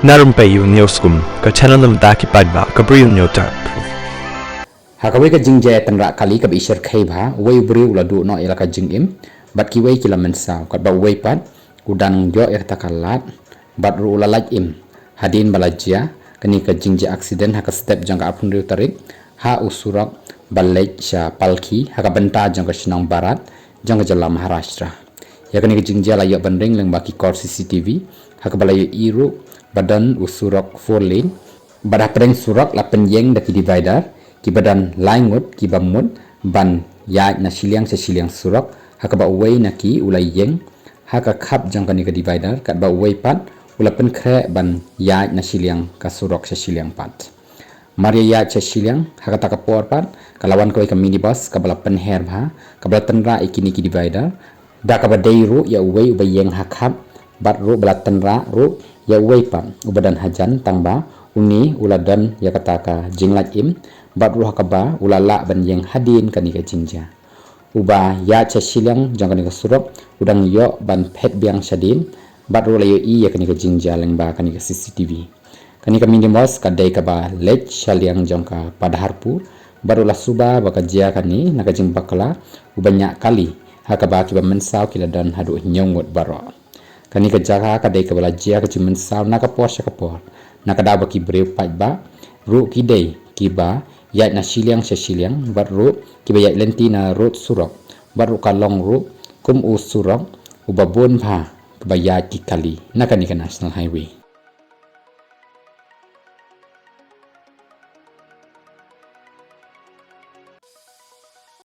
Narum payu neoskum ka channel nam daki padba ka briu neotar. Hakawe ka jingje tanra kali ka isher khaiba wei briu la du no elaka jingim bat ki wei kila mensaw kat ba wei pat udan jo takalat bat ru la laj im hadin balajia kani ka jingje accident haka step jangka apun riu tarik ha usurak balej sha palki haka benta jangka sinang barat jangka jala Maharashtra ya kani ka jingje la yo bandring leng baki kor CCTV haka balayo iru badan usurak 4 lane badah preng surak la penyeng daki divider ki badan laingut ki bamut ban ya na siliang se siliang surak haka ba wei naki ulai yeng haka khap jang kani ka divider kat ba wei pat ula pen kre ban ya na siliang ka surak se siliang pat maria ya se siliang haka taka por pat kalawan koi ka minibus ka bala pen her bha ka bala tenra ikini ki divider da ka ba deiru ya wei ba yeng hakhap bat ru bala tenra ru ya wei pat ubadan hajan tangba uni uladan ya kataka jinglat im bat ru hakaba ulala ban yeng hadin kani ka jingja uba ya cha silang jang kani ka surop udang yo ban phet biang sadin bat ru layo i ya kani ka jingja leng ba kani ka CCTV kani ka minimos ka dai ka ba lech shaliang jang ka padharpu baru la suba baka jia kani naka jing bakala ubanya kali hakaba ki ba mensaw kila dan hadu nyongot baro kani ka jaga ka dai ka bala jia ka jimen saw naka por ka por naka daba ki breu pat ba ru ki dai ki ba ya na siliang sa siliang bat ru ki ba ya lenti na rot surok bat ru ka long ru kum u surok ubabon bha ka ba ya ki kali naka ni ka national highway